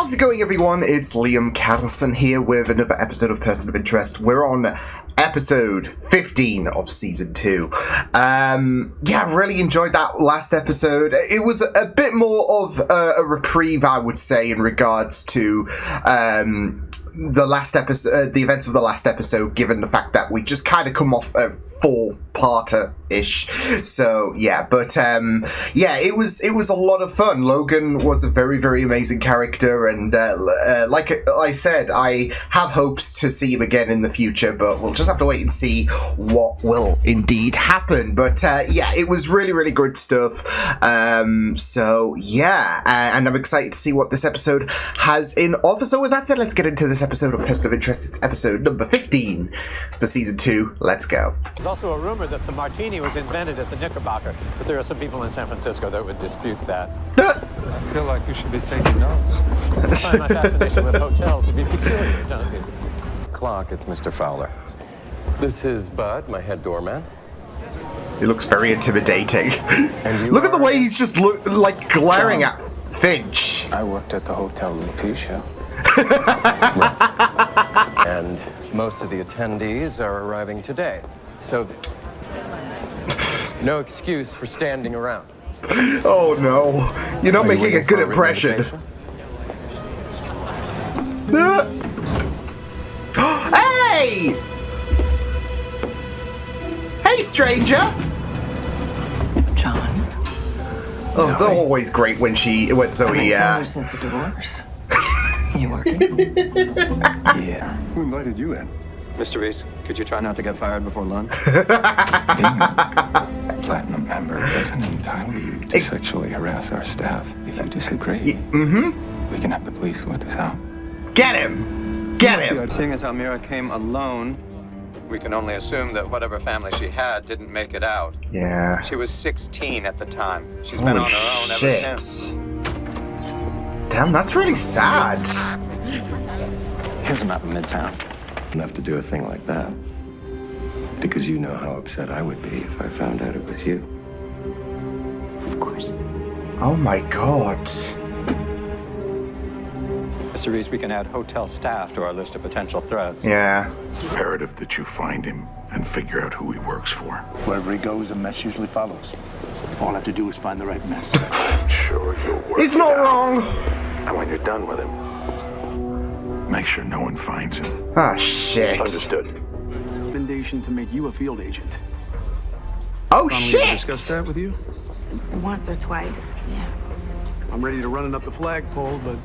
How's it going, everyone? It's Liam Catterson here with another episode of Person of Interest. We're on episode 15 of season 2. Yeah, really enjoyed that last episode. It was a bit more of a reprieve, I would say, in regards to the last episode, the events of the last episode, given the fact that we just kind of come off a four-parter-ish. So yeah, but yeah, it was a lot of fun. Logan was a very, very amazing character, and like I said, I have hopes to see him again in the future, but we'll just have to wait and see what will indeed happen. But yeah, it was really, really good stuff. So yeah, and I'm excited to see what this episode has in offer. So with that said, let's get into this episode of Person of Interest. It's episode number 15 for season 2. Let's go. There's also a rumor that the martini was invented at the Knickerbocker, but there are some people in San Francisco that would dispute that. I feel like you should be taking notes. I find my fascination with hotels to be peculiar, don't you? Clock, it's Mr. Fowler. This is Bud, my head doorman. He looks very intimidating. And Look at the way he's just like glaring at Finch. I worked at the Hotel Lutetia. And most of the attendees are arriving today. So, no excuse for standing around. Oh no, you're not making a good impression. Hey! Hey, stranger! John. Oh, it's always great when Zoe, Since a divorce. You working? Yeah. Who invited you in? Mr. Reese, could you try not to get fired before lunch? Being a platinum member doesn't entitle you to sexually harass our staff. If you disagree, we can have the police sort this out. Get him! Get him! Seeing as how Mira came alone, we can only assume that whatever family she had didn't make it out. Yeah. She was 16 at the time. She's been Holy on her own shit. ever since. Damn, that's really sad. Here's a map of Midtown. Enough to do a thing like that. Because you know how upset I would be if I found out it was you. Of course. Oh my god. Mr. Reese, we can add hotel staff to our list of potential threats. Yeah. Imperative that you find him and figure out who he works for. Wherever he goes, a mess usually follows. All I have to do is find the right mess. Sure, you'll work It's it not out. wrong. And when you're done with him, make sure no one finds him. Ah, shit. Understood. Recommendation to make you a field agent. Oh, Discuss shit! that with you? Once or twice, yeah. I'm ready to run it up the flagpole, but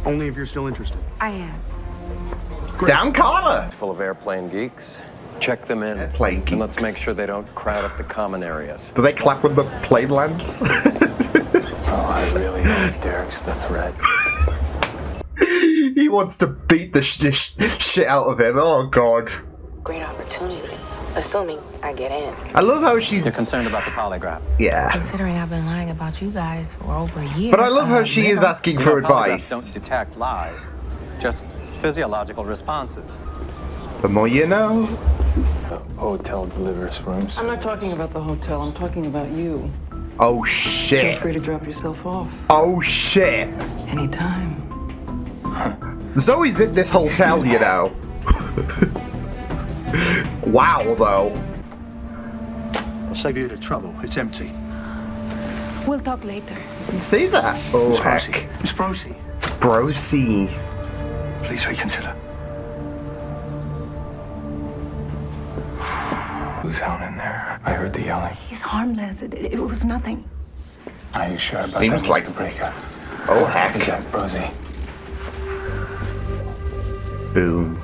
only if you're still interested. I am. Down Carter! Full of airplane geeks. Check them in. Airplane And let's geeks. make sure they don't crowd up the common areas. Do they clap when the plane lands? Oh, I really hope Derek's the threat. He wants to beat the shit out of him. Oh, God. Great opportunity. Assuming I get in. I love how she's... You're concerned about the polygraph. Yeah. Considering I've been lying about you guys for over a year. But I love how she is asking for Polygraphs advice. don't detect lies, just physiological responses. The more you know. The hotel delivers rooms. I'm not talking about the hotel. I'm talking about you. Oh, Feel shit. free to drop yourself off Oh, shit. anytime. Zoe's in this hotel, you know. Wow, though. I'll save you the trouble. It's empty. We'll talk later. See that? Oh, Miss heck. Prosy. Miss Prosy, Brosy. please reconsider. Who's out in there? I heard the yelling. He's harmless. It was nothing. Are you sure about Seems that, like- Mr. Breaker? Oh, heck. Is that Rosie? Boom.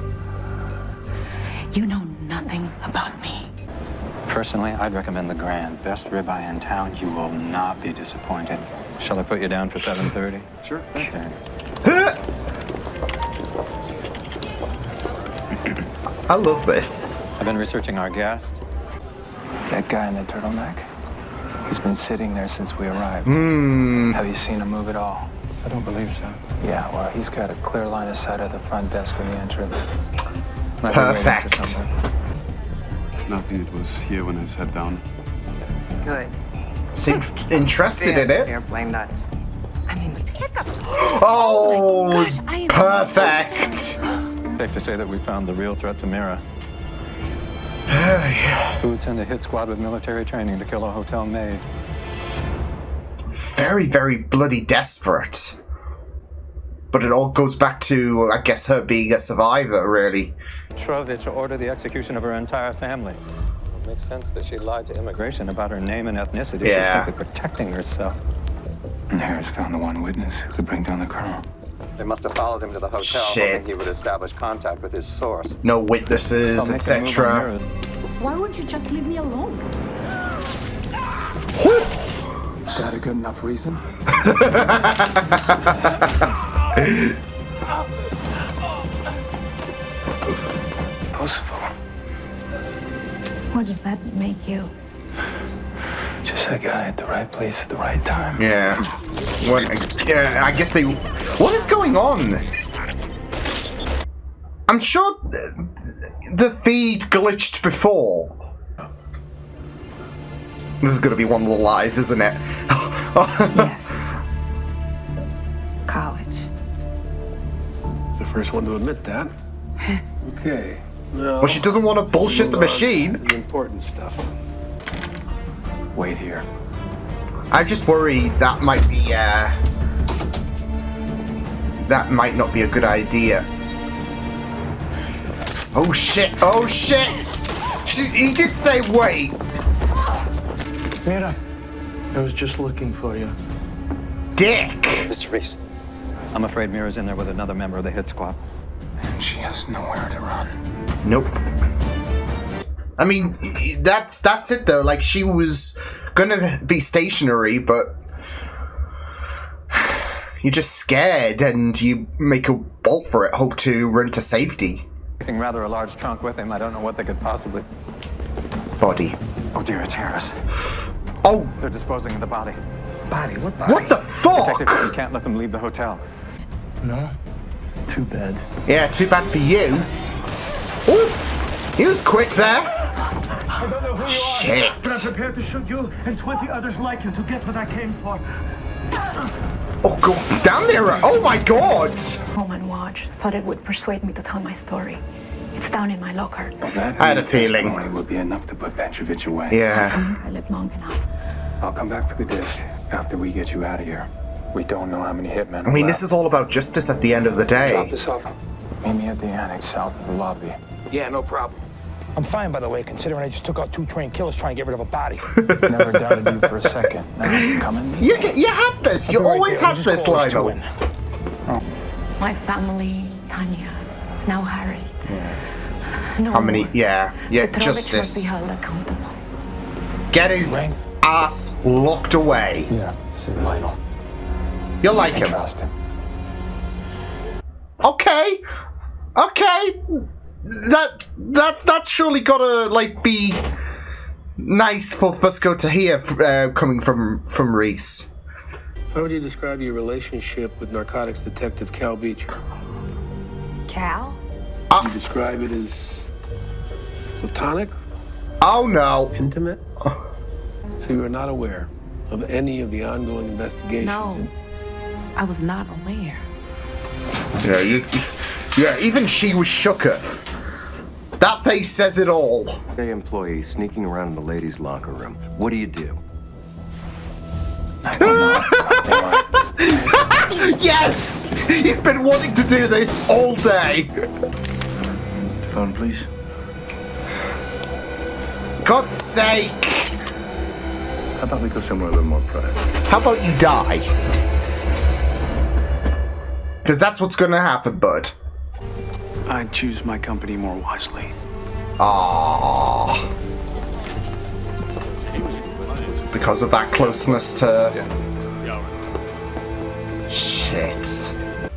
You know nothing about me. Personally, I'd recommend the Grand. Best ribeye in town. You will not be disappointed. Shall I put you down for 7:30? Sure, thanks. Okay. I love this. I've been researching our guest. That guy in the turtleneck? He's been sitting there since we arrived. Have you seen him move at all? I don't believe so. Yeah, well, he's got a clear line of sight of the front desk and the entrance. Might be waiting for Perfect. someone. Nothing. It was here when I sat down. Good. Seemed interested in it. Airplane nuts. I mean, hiccups. Oh, my gosh, I am perfect. It's safe to say that we found the real threat to Mira. Who would send a hit squad with military training to kill a hotel maid? Very, very bloody desperate. But it all goes back to, I guess, her being a survivor, really. Petrovich ordered the execution of her entire family. It makes sense that she lied to immigration about her name and ethnicity. Yeah. She's simply protecting herself. And Harris found the one witness who could bring down the colonel. They must have followed him to the hotel, Shit. hoping he would establish contact with his source. No witnesses, They'll make a move on etc. Mira. Why wouldn't you just leave me alone? That a good enough reason? Possible. What does that make you? Just a guy at the right place at the right time. Yeah. Well, yeah, I guess they... What is going on? I'm sure the feed glitched before. This is going to be one of the lies, isn't it? Yes. College. The first one to admit that. Okay. No, Well, she doesn't want to bullshit the move on machine. to the important stuff. Wait here. I just worry that might be, that might not be a good idea. Oh shit! Oh shit! He did say wait! Mira, I was just looking for you. Dick! Mr. Reese. I'm afraid Mira's in there with another member of the hit squad. And she has nowhere to run. Nope. I mean, that's it though. Like, she was gonna be stationary, but you're just scared and you make a bolt for it, hope to run to safety. Taking rather a large trunk with him. I don't know what they could possibly... Body. Oh dear, it's Harris. Oh, They're disposing of the body. Body? What body? what the fuck? Detective, you can't let them leave the hotel. No? Too bad. Yeah, too bad for you. Oof! He was quick there. I don't know who you Shit. are, but I'm prepared to shoot you and 20 others like you to get what I came for. Oh god, damn Mira! Oh my god! Home and Watch thought it would persuade me to tell my story. It's down in my locker. That I had a feeling. testimony would be enough to put Petrovich away. Yeah. Soon I live long enough. I'll come back for the disc after we get you out of here. We don't know how many hitmen I mean, this is all about justice at the end of the Drop day. this off. Meet me at the annex south of the lobby. Yeah, no problem. I'm fine, by the way, considering I just took out 2 trained killers trying to get rid of a body. Never doubted you for a second. Now, come and meet me. You had this. You always had this, Lionel. My family, Sanya, now Harris. No How many? more. Yeah, Petrovich must be justice. held accountable. Get his Ring. ass locked away. Yeah, this is Lionel. You'll like You can him. trust him. Okay. Okay. That's surely gotta like be nice for Fusco to hear coming from Reese. How would you describe your relationship with narcotics detective Cal Beach? Cal? You describe it as platonic, Oh no. intimate? So you are not aware of any of the ongoing investigations? No. I was not aware. Yeah, even she was shooketh. That face says it all. Hey, employee sneaking around in the ladies' locker room. What do you do? Yes! He's been wanting to do this all day. Phone, please. God's sake. How about we go somewhere a little more private? How about you die? Because that's what's gonna happen, bud. I'd choose my company more wisely. Aww. Because of that closeness to... Shit.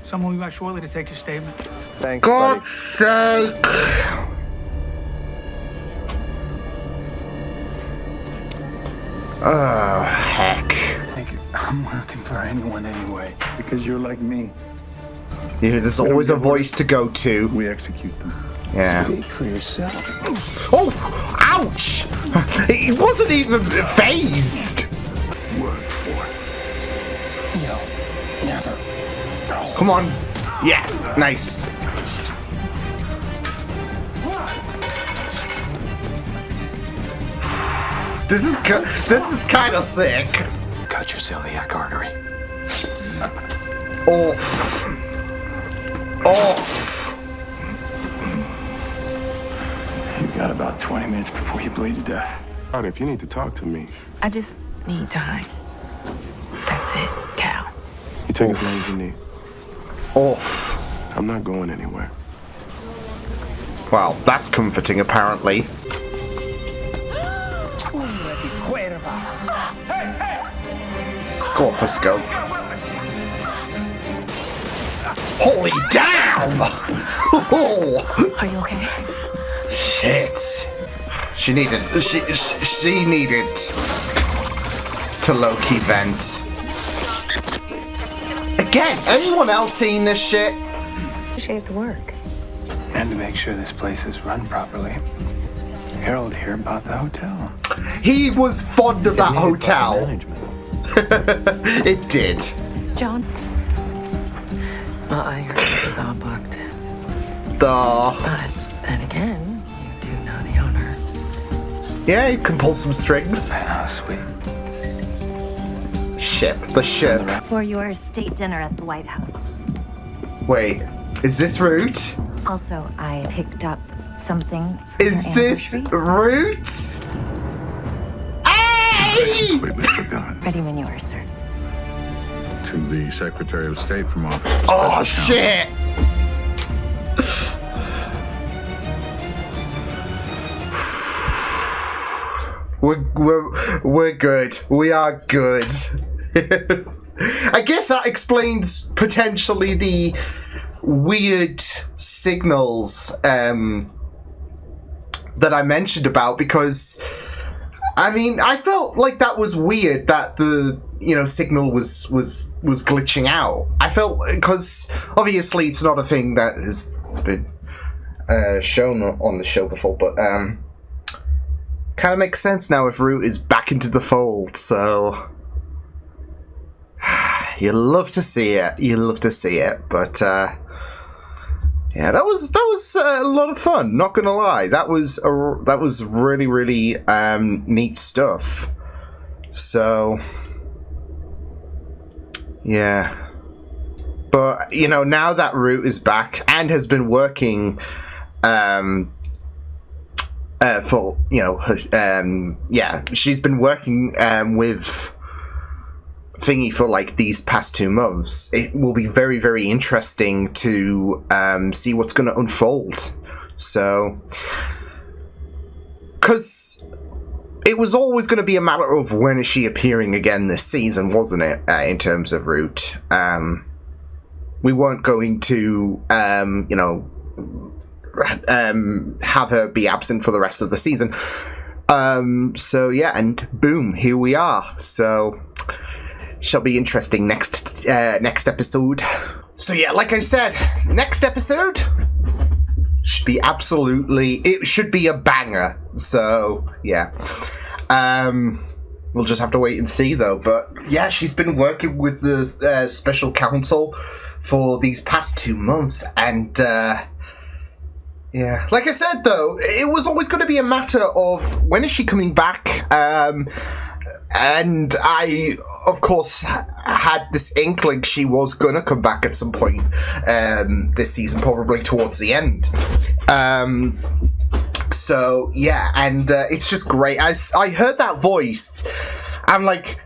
Someone you asked shortly to take your statement. Thanks, God's sake. Oh, heck. Thank you. I'm working for anyone anyway, because you're like me. Yeah, there's always a voice to go to. We execute them. Yeah. Speak for yourself. Oh! Ouch! He wasn't even phased! Work for. You'll never Come on. Yeah, nice. This is kind of sick. Cut your celiac artery. Off. Off. You've got about 20 minutes before you bleed to death. All right, if you need to talk to me, I just need time. That's it, Cal. you take as long as you need. Off. I'm not going anywhere. Well, that's comforting, apparently. Go on, let's go. Holy damn! Are you okay? Shit. She needed to low-key vent. Again, anyone else seen this shit? Appreciate the work. And to make sure this place is run properly. Harold here bought the hotel. He was fond of that hotel. It did. John? Well, I heard it was all booked. But then again, you do know the owner. Yeah, you can pull some strings. Ah, sweet. The ship. For your state dinner at the White House. Wait, is this Root? Also, I picked up something. Is this Root? Hey! Wait, Mr. Gunn. Ready when you are, sir. To the Secretary of State from Office. Oh, shit! We're good. We are good. I guess that explains potentially the weird signals that I mentioned about, because I mean, I felt like that was weird that the signal was glitching out. I felt, because obviously it's not a thing that has been shown on the show before, but kind of makes sense now if Root is back into the fold. So you love to see it. But yeah, that was a lot of fun. Not gonna lie, that was really really neat stuff. So yeah, but now that Root is back and has been working for she's been working with Thingy for like these past 2 months. It will be very very interesting to see what's going to unfold. So, because it was always going to be a matter of when is she appearing again this season, wasn't it? In terms of Root, we weren't going to have her be absent for the rest of the season. So yeah, and boom, here we are. So shall be interesting next episode. So yeah, like I said, next episode should be it should be a banger. So yeah, we'll just have to wait and see though. But yeah, she's been working with the special counsel for these past 2 months, and yeah, like I said though, it was always going to be a matter of when is she coming back. And I, of course, had this inkling she was going to come back at some point this season, probably towards the end. So, yeah, and it's just great. I heard that voice. I'm like,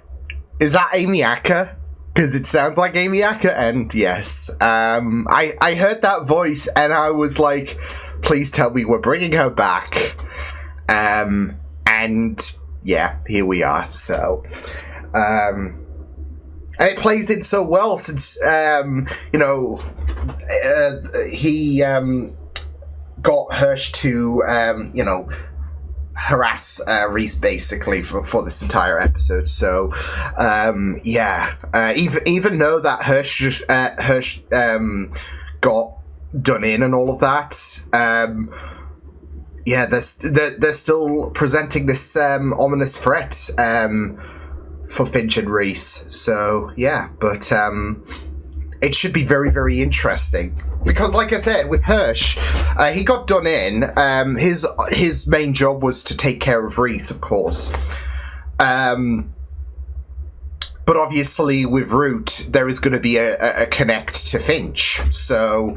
is that Amy Acker? Because it sounds like Amy Acker, and yes. I heard that voice, and I was like, please tell me we're bringing her back. And yeah, here we are. So, and it plays in so well since he got Hirsch to harass Reese basically for this entire episode. So yeah, even though that Hirsch got done in and all of that, yeah, they're still presenting this ominous threat for Finch and Reese. So yeah, but it should be very, very interesting. Because, like I said, with Hirsch, he got done in. His main job was to take care of Reese, of course. But obviously, with Root, there is going to be a connect to Finch. So,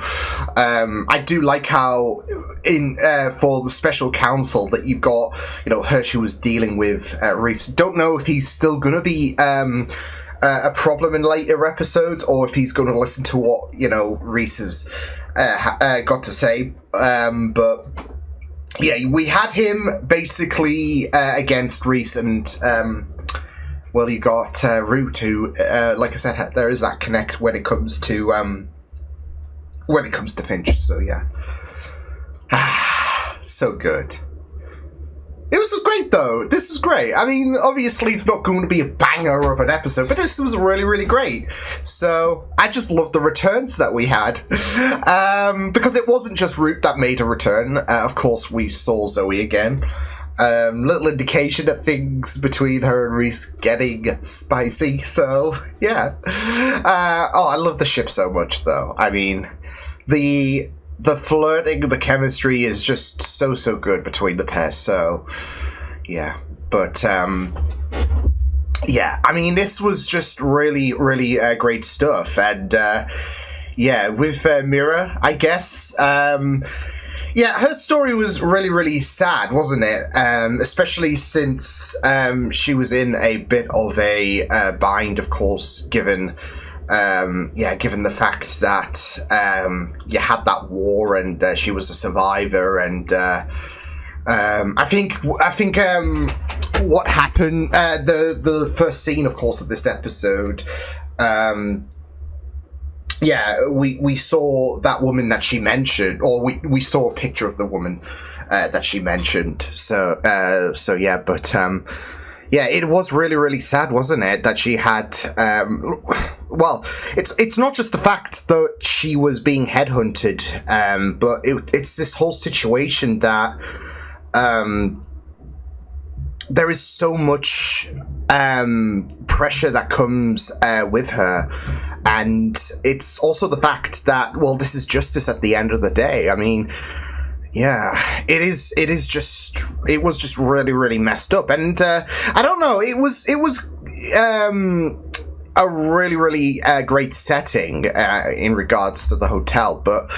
I do like how, for the special counsel, that you've got, Hirsch who was dealing with Reese. Don't know if he's still going to be a problem in later episodes, or if he's going to listen to what, Reese has got to say. But, yeah, we had him basically against Reese and... well, you got Root, who, like I said, there is that connect when it comes to Finch. So yeah, so good. It was great, though. This was great. I mean, obviously, it's not going to be a banger of an episode, but this was really, really great. So I just loved the returns that we had, because it wasn't just Root that made a return. Of course, we saw Zoe again. Little indication that things between her and Reese getting spicy, so yeah. I love the ship so much, though. I mean, the flirting, the chemistry is just so good between the pair, so yeah. But yeah, I mean, this was just really, really great stuff, and yeah, with Mira, I guess, yeah, her story was really, really sad, wasn't it? Especially since she was in a bit of a bind, of course, given the fact that you had that war and she was a survivor, and I think what happened, the first scene, of course, of this episode. Yeah, we saw that woman that she mentioned, or we saw a picture of the woman that she mentioned. So yeah, but yeah, it was really, really sad, wasn't it? That she had, well, it's not just the fact that she was being headhunted, but it's this whole situation that there is so much pressure that comes with her. And it's also the fact that, well, this is justice at the end of the day. I mean, yeah, it was just really, really messed up. And I don't know, it was a really, really great setting in regards to the hotel. But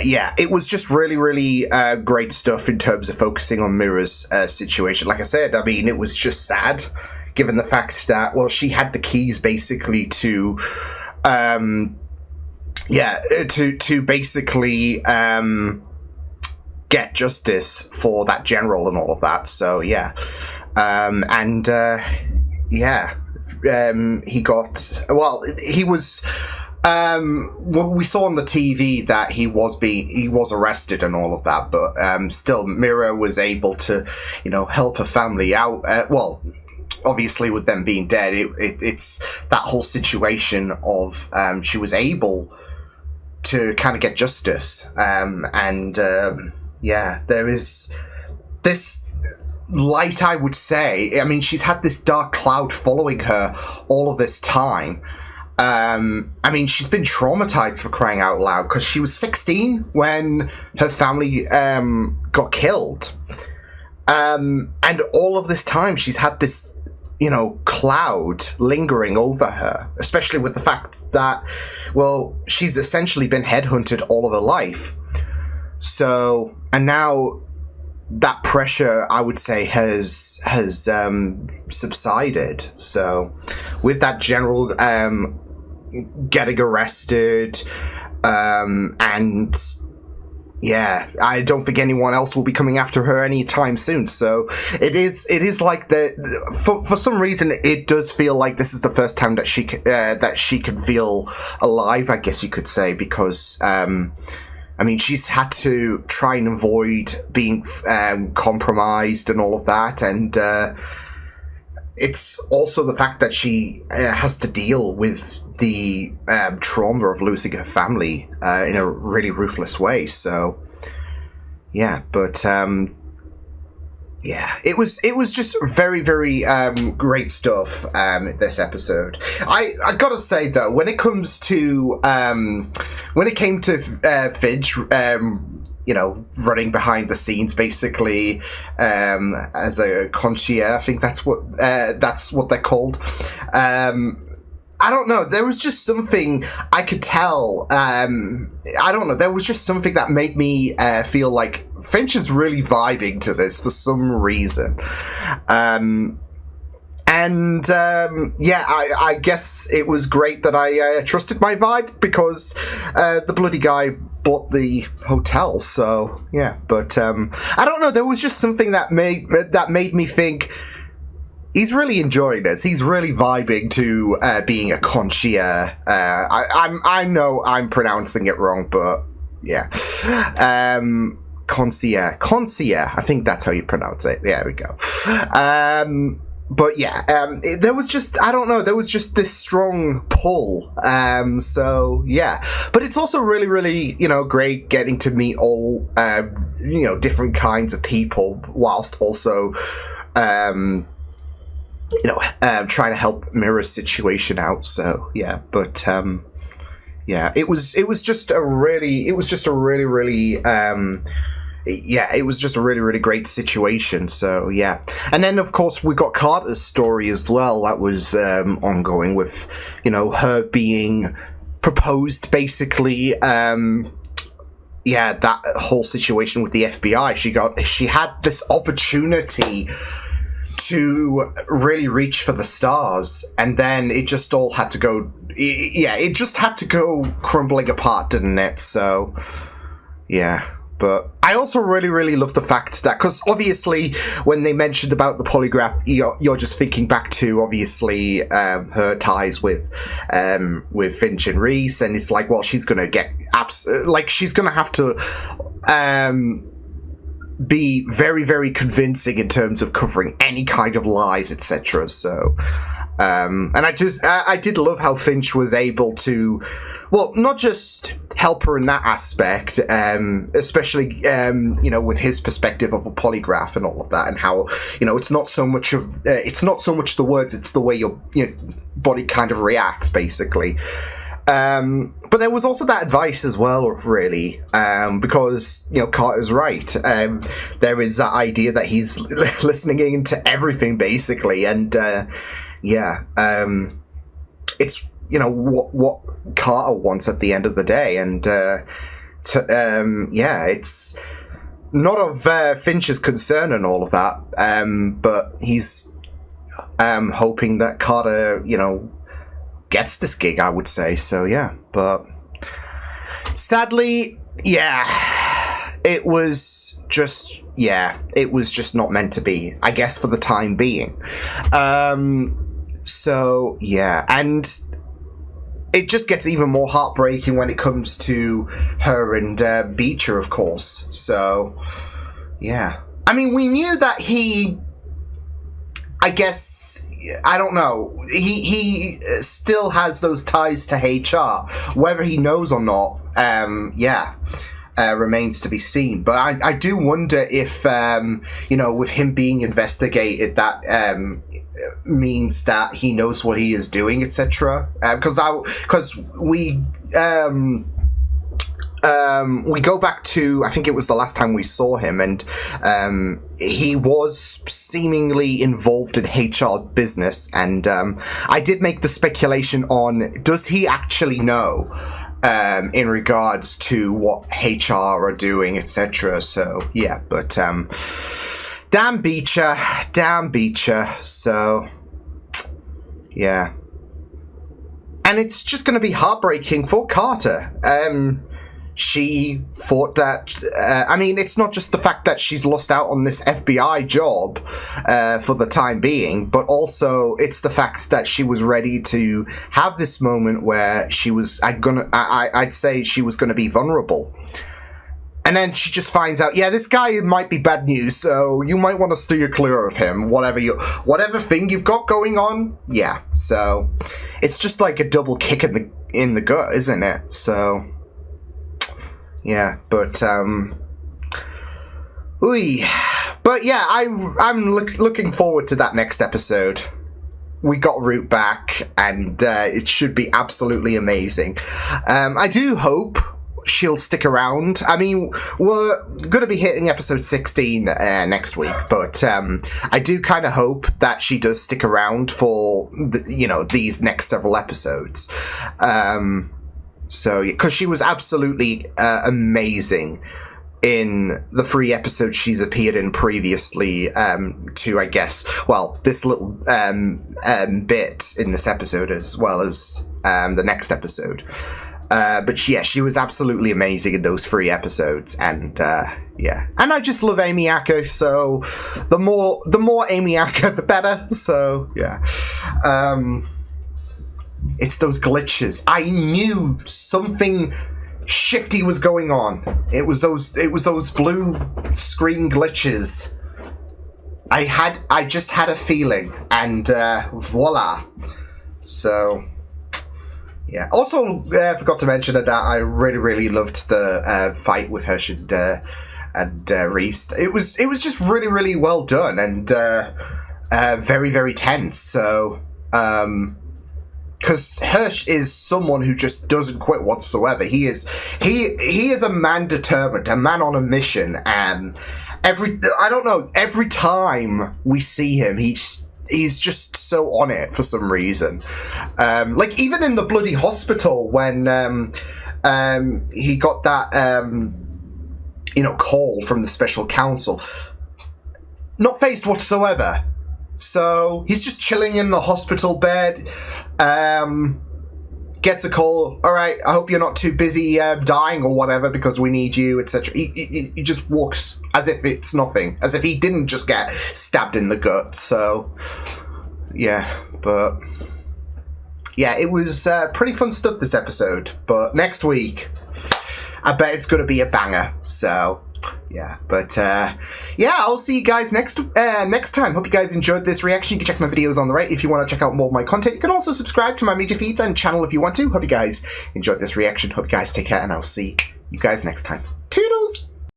yeah, it was just really, really great stuff in terms of focusing on Mira's situation. Like I said, I mean, it was just sad, given the fact that, well, she had the keys basically to... to basically get justice for that general and all of that. So yeah, he got, well, he was. Well, we saw on the TV that he was arrested and all of that, but still, Mira was able to, help her family out. Well. Obviously, with them being dead, it's that whole situation of she was able to kind of get justice, yeah, there is this light, I would say. I mean, she's had this dark cloud following her all of this time. I mean, she's been traumatized, for crying out loud, because she was 16 when her family got killed, and all of this time she's had this cloud lingering over her, especially with the fact that, well, she's essentially been headhunted all of her life. So, and now that pressure, I would say, has subsided. So, with that general getting arrested, and yeah, I don't think anyone else will be coming after her anytime soon. So it is like for some reason it does feel like this is the first time that she can feel alive, I guess you could say, because I mean, she's had to try and avoid being compromised and all of that, and it's also the fact that she has to deal with the trauma of losing her family in a really ruthless way. So, yeah, but yeah, it was just very, very great stuff. This episode, I gotta say though, when it came to Finch, running behind the scenes basically as a concierge, I think that's what they're called. I don't know. There was just something I could tell. I don't know. There was just something that made me feel like Finch is really vibing to this for some reason. I guess it was great that I trusted my vibe because the bloody guy bought the hotel. So yeah, but I don't know. There was just something that made me think. He's really enjoying this. He's really vibing to being a concierge. I know I'm pronouncing it wrong, but yeah. Concierge. I think that's how you pronounce it. There we go. But yeah, there was just, I don't know, there was just this strong pull. So yeah. But it's also really, really, great getting to meet all, different kinds of people whilst also, trying to help Mira's situation out. So yeah, but yeah, it was just a really great situation. So yeah, and then of course we got Carter's story as well. That was ongoing with her being proposed basically. That whole situation with the FBI. She had this opportunity to really reach for the stars, and then it just all had to go. It just had to go crumbling apart, didn't it? So, yeah. But I also really, really love the fact that, because obviously when they mentioned about the polygraph, you're just thinking back to obviously her ties with Finch and Reese, and it's like, well, she's gonna get she's gonna have to be very, very convincing in terms of covering any kind of lies, etc. So, and I did love how Finch was able to, well, not just help her in that aspect, especially with his perspective of a polygraph and all of that, and how it's not so much the words, it's the way your body kind of reacts, basically. But there was also that advice as well, really, because, Carter's right. There is that idea that he's listening into everything, basically, and, it's, what Carter wants at the end of the day, and, it's not of Finch's concern and all of that, but he's hoping that Carter, gets this gig, I would say. So yeah, but sadly, it was just not meant to be, I guess, for the time being. So yeah, and it just gets even more heartbreaking when it comes to her and Beecher, of course. So yeah, I mean, we knew that he, I guess, I don't know, he still has those ties to HR, whether he knows or not. Remains to be seen. But I do wonder if with him being investigated, that means that he knows what he is doing, etc. Because we go back to, I think it was the last time we saw him, and he was seemingly involved in HR business, and I did make the speculation on, does he actually know in regards to what HR are doing, etc. So yeah, but damn Beecher, so yeah, and it's just going to be heartbreaking for Carter. She thought that, it's not just the fact that she's lost out on this FBI job for the time being, but also it's the fact that she was ready to have this moment where she was, I'd say she was going to be vulnerable. And then she just finds out, this guy might be bad news, so you might want to steer clear of him, whatever thing you've got going on. Yeah, so it's just like a double kick in the gut, isn't it? So yeah, but But yeah, I'm looking forward to that next episode. We got Root back, and it should be absolutely amazing. I do hope she'll stick around. I mean, we're going to be hitting episode 16 next week, but I do kind of hope that she does stick around for these next several episodes. So, because she was absolutely amazing in the 3 episodes she's appeared in previously to, I guess, well, this little bit in this episode as well as the next episode. But yeah, she was absolutely amazing in those 3 episodes, and yeah, and I just love Amy Acker, so the more Amy Acker, the better. So yeah, it's those glitches. I knew something shifty was going on. It was those blue screen glitches. I just had a feeling, and voila. So yeah. Also, forgot to mention that I really loved the fight with Hirsch and Reese. It was just really well done, and very tense. So because Hirsch is someone who just doesn't quit whatsoever. He is a man determined, a man on a mission, and every time we see him, he's just so on it for some reason. Like even in the bloody hospital when he got that call from the special counsel, not phased whatsoever. So he's just chilling in the hospital bed, gets a call, all right, I hope you're not too busy dying or whatever because we need you, etc. He just walks as if it's nothing, as if he didn't just get stabbed in the gut. So yeah, but yeah, it was pretty fun stuff this episode. But next week, I bet it's going to be a banger. So yeah, but yeah, I'll see you guys next time. Hope you guys enjoyed this reaction. You can check my videos on the right if you want to check out more of my content. You can also subscribe to my media feeds and channel if you want to. Hope you guys enjoyed this reaction. Hope you guys take care, and I'll see you guys next time.